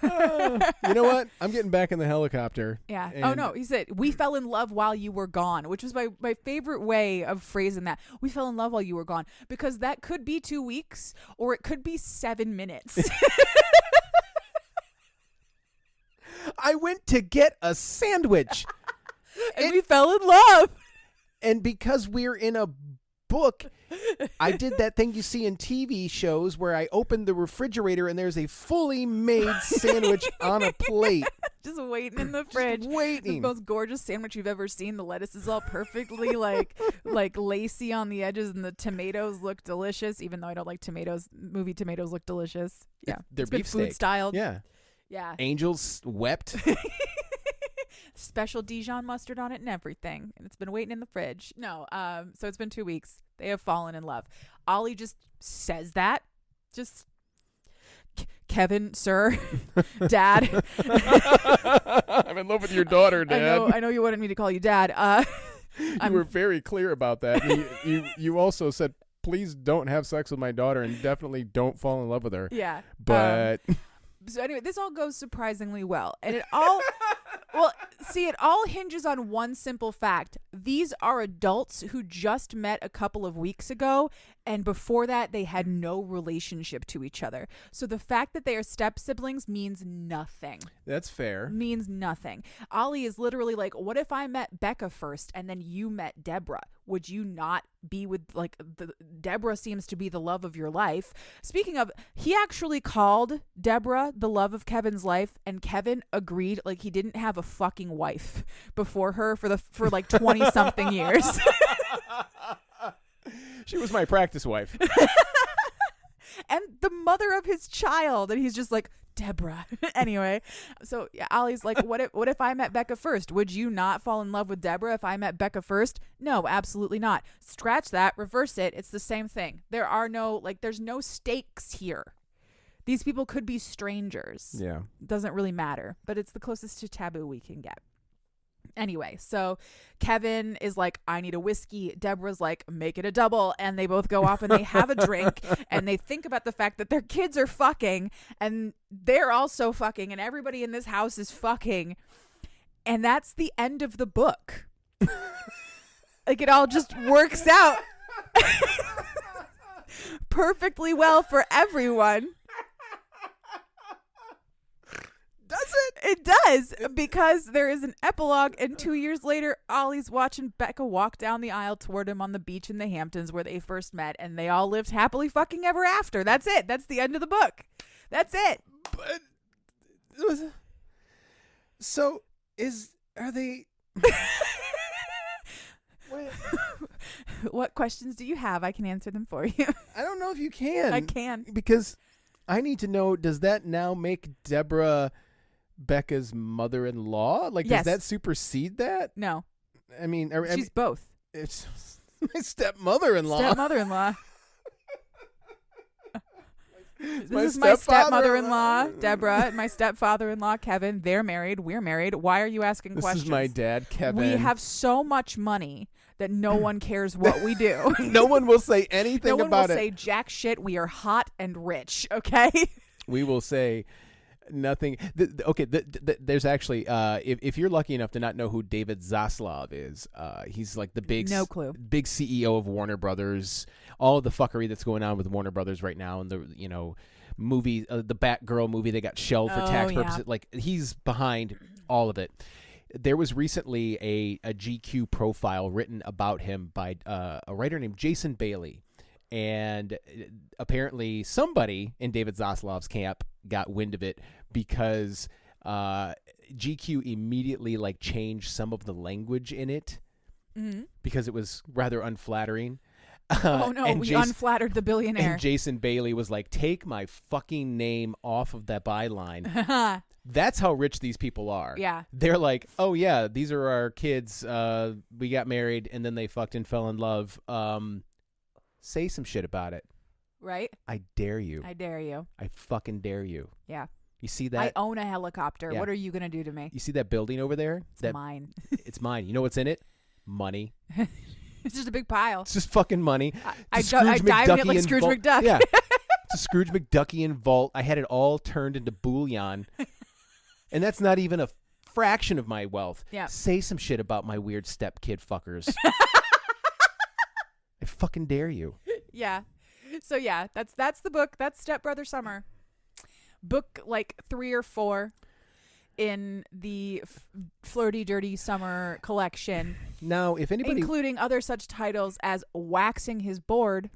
You know what? I'm getting back in the helicopter. Yeah. Oh, no. He said, we fell in love while you were gone, which was my favorite way of phrasing that. We fell in love while you were gone, because that could be 2 weeks or it could be 7 minutes. I went to get a sandwich. And we fell in love. And because we're in a book, I did that thing you see in TV shows where I opened the refrigerator and there's a fully made sandwich on a plate. Just waiting in the fridge. Just waiting. The most gorgeous sandwich you've ever seen. The lettuce is all perfectly like lacy on the edges, and the tomatoes look delicious, even though I don't like tomatoes. Movie tomatoes look delicious. Yeah. They're beef food styled. Yeah. Yeah. Angels wept. Special Dijon mustard on it and everything. And it's been waiting in the fridge. No, so it's been 2 weeks. They have fallen in love. Ollie just says that. Just, Kevin, sir, Dad. I'm in love with your daughter, Dad. I know you wanted me to call you Dad. You were very clear about that. You also said, please don't have sex with my daughter and definitely don't fall in love with her. Yeah. But... so anyway, this all goes surprisingly well. And it all... Well, see, it all hinges on one simple fact. These are adults who just met a couple of weeks ago, and before that, they had no relationship to each other. So the fact that they are step siblings means nothing. That's fair. Means nothing. Ollie is literally like, what if I met Becca first and then you met Deborah? Would you not be with, like, Deborah seems to be the love of your life. Speaking of, he actually called Deborah the love of Kevin's life, and Kevin agreed, like, he didn't have a fucking wife before her for like 20 something years. She was my practice wife. And the mother of his child, and he's just like, Deborah. Anyway, so yeah, Ollie's like, what if I met Becca first? Would you not fall in love with Deborah if I met Becca first? No, absolutely not. Scratch that, reverse it. It's the same thing. There's no stakes here. These people could be strangers. Yeah. Doesn't really matter, but it's the closest to taboo we can get. Anyway, so Kevin is like, I need a whiskey. Deborah's like, make it a double. And they both go off and they have a drink and they think about the fact that their kids are fucking and they're also fucking and everybody in this house is fucking. And that's the end of the book. Like, it all just works out perfectly well for everyone. Does it? It does, because there is an epilogue, and 2 years later, Ollie's watching Becca walk down the aisle toward him on the beach in the Hamptons where they first met, and they all lived happily fucking ever after. That's it. That's the end of the book. That's it. But so are they? What questions do you have? I can answer them for you. I don't know if you can. I can, because I need to know. Does that now make Deborah Becca's mother-in-law? Like, yes. Does that supersede that? No. I mean, she's both. It's my stepmother-in-law. Stepmother-in-law. This is my stepmother-in-law, Deborah, and my stepfather-in-law, Kevin. They're married. We're married. Why are you asking questions? This is my dad, Kevin. We have so much money that no one cares what we do. No one will say anything about it. No one will say jack shit. We are hot and rich, okay? We will say nothing. There's actually, if you're lucky enough to not know who David Zaslav is, he's like the big CEO of Warner Brothers. All of the fuckery that's going on with Warner Brothers right now, and the movie, the Batgirl movie, they got shelved for tax purposes. Like, he's behind all of it. There was recently a GQ profile written about him by a writer named Jason Bailey. And apparently somebody in David Zaslav's camp got wind of it because GQ immediately changed some of the language in it because it was rather unflattering. Oh, no, we unflattered the billionaire. And Jason Bailey was like, take my fucking name off of that byline. That's how rich these people are. Yeah. They're like, oh, yeah, these are our kids. We got married, and then they fucked and fell in love. Say some shit about it. right? I dare you. I dare you. I fucking dare you. Yeah. You see that? I own a helicopter. Yeah. What are you going to do to me? You see that building over there? It's mine. It's mine. You know what's in it? Money. It's just a big pile. It's just fucking money. I dive in it like Scrooge McDuck. Yeah. It's a Scrooge McDuckian vault. I had it all turned into bullion. And that's not even a fraction of my wealth. Yeah. Say some shit about my weird step kid fuckers. I fucking dare you. Yeah. So yeah, that's the book. That's Stepbrother Summer. Book like 3 or 4 in the Flirty Dirty Summer collection. Now, if anybody... including other such titles as Waxing His Board.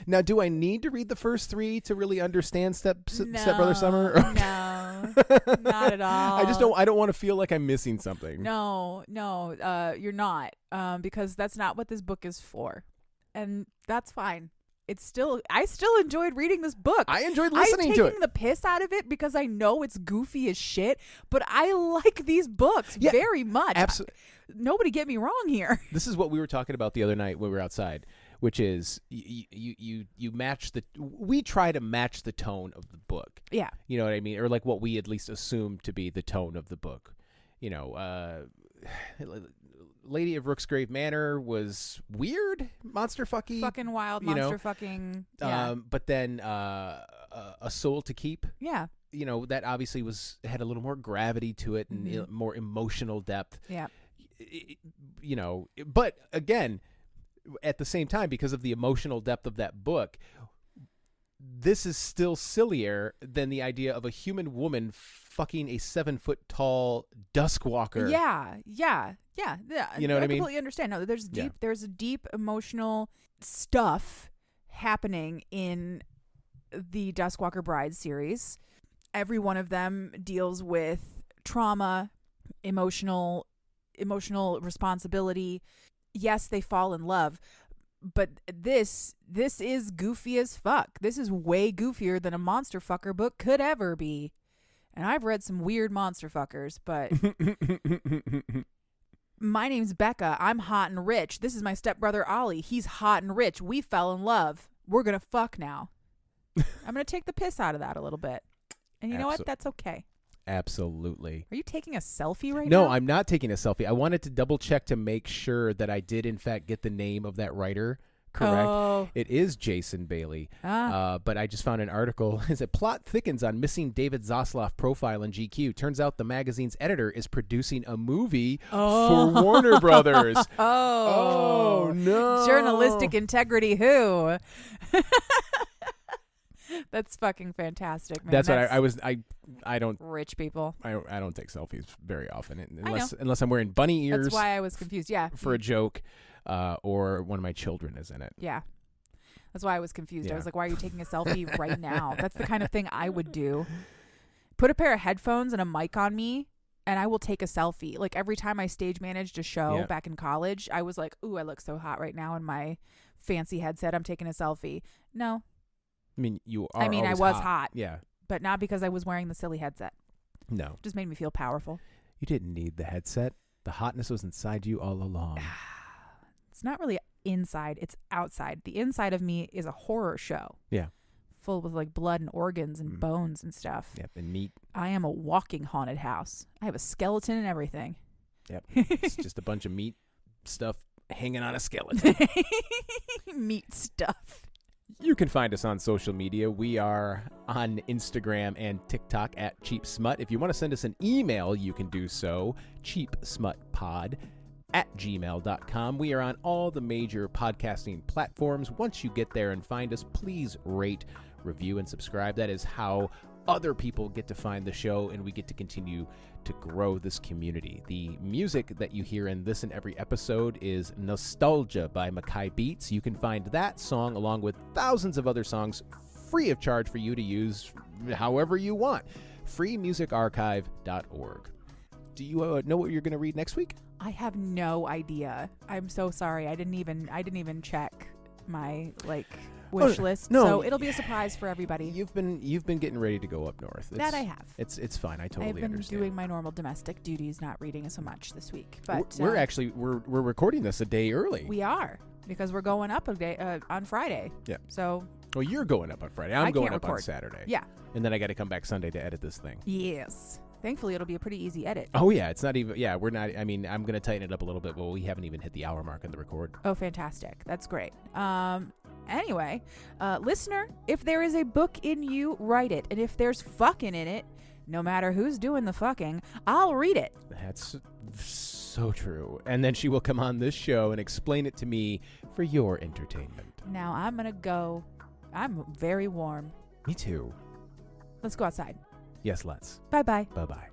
Now, do I need to read the first 3 to really understand Stepbrother Summer? No, not at all. I don't want to feel like I'm missing something. No, you're not, because that's not what this book is for, and that's fine. I still enjoyed reading this book. I enjoyed listening to it. I'm taking the piss out of it because I know it's goofy as shit, but I like these books very much. Absolutely. Nobody get me wrong here. This is what we were talking about the other night when we were outside, which is you match we try to match the tone of the book. Yeah. You know what I mean? Or like what we at least assume to be the tone of the book. You know, Lady of Rooksgrave Manor was weird, monster fucky. Fucking wild, monster fucking. Yeah. But then A Soul to Keep. Yeah. You know, that obviously had a little more gravity to it and more emotional depth. Yeah. You know, but again, at the same time, because of the emotional depth of that book, this is still sillier than the idea of a human woman fucking a 7-foot-tall duskwalker. Yeah. You know what I mean? I completely understand. No, there's a deep emotional stuff happening in the Duskwalker Bride series. Every one of them deals with trauma, emotional responsibility. Yes, they fall in love, but this is goofy as fuck. This is way goofier than a monster fucker book could ever be. And I've read some weird monster fuckers, but my name's Becca. I'm hot and rich. This is my stepbrother Ollie. He's hot and rich. We fell in love. We're going to fuck now. I'm going to take the piss out of that a little bit. And you know what? That's okay. Absolutely. Are you taking a selfie right now? No, I'm not taking a selfie. I wanted to double check to make sure that I did in fact get the name of that writer correct. Oh. It is Jason Bailey. But I just found an article. Is it plot thickens on missing David Zaslav profile in GQ? Turns out the magazine's editor is producing a movie for Warner Brothers. Oh no. Journalistic integrity who? That's fucking fantastic, man. That's what I don't rich people. I don't take selfies very often unless I'm wearing bunny ears. That's why I was confused. Yeah. For a joke, or one of my children is in it. Yeah. That's why I was confused. Yeah. I was like, why are you taking a selfie right now? That's the kind of thing I would do. Put a pair of headphones and a mic on me and I will take a selfie. Like every time I stage managed a show back in college, I was like, ooh, I look so hot right now in my fancy headset. I'm taking a selfie. No. I mean, I was hot. Yeah. But not because I was wearing the silly headset. No. It just made me feel powerful. You didn't need the headset. The hotness was inside you all along. It's not really inside. It's outside. The inside of me is a horror show. Yeah. Full with like blood and organs and bones and stuff. Yep. And meat. I am a walking haunted house. I have a skeleton and everything. Yep. It's just a bunch of meat stuff hanging on a skeleton. Meat stuff. You can find us on social media. We are on Instagram and TikTok at Cheap Smut. If you want to send us an email, you can do so, cheapsmutpod@gmail.com. We are on all the major podcasting platforms. Once you get there and find us, please rate, review, and subscribe. That is how other people get to find the show, and we get to continue to grow this community. The music that you hear in this and every episode is Nostalgia by Mackay Beats. You can find that song along with thousands of other songs free of charge for you to use however you want. freemusicarchive.org. Do you know what you're going to read next week? I have no idea. I'm so sorry. I didn't even check my wish list. No. So it'll be a surprise for everybody. You've been getting ready to go up north. That I have. It's fine. I totally understand. I've been doing my normal domestic duties, not reading so much this week. But we're recording this a day early. We are. because we're going up a day on Friday. Yeah. So. Well, you're going up on Friday. I'm I going can't up on record. Saturday. Yeah. And then I got to come back Sunday to edit this thing. Yes. Thankfully, it'll be a pretty easy edit. Oh, yeah. It's not even, we're not, I mean, I'm going to tighten it up a little bit, but we haven't even hit the hour mark on the record. Oh, fantastic. That's great. Anyway, listener, if there is a book in you, write it. And if there's fucking in it, no matter who's doing the fucking, I'll read it. That's so true. And then she will come on this show and explain it to me for your entertainment. Now I'm going to go. I'm very warm. Me too. Let's go outside. Yes, let's. Bye-bye. Bye-bye.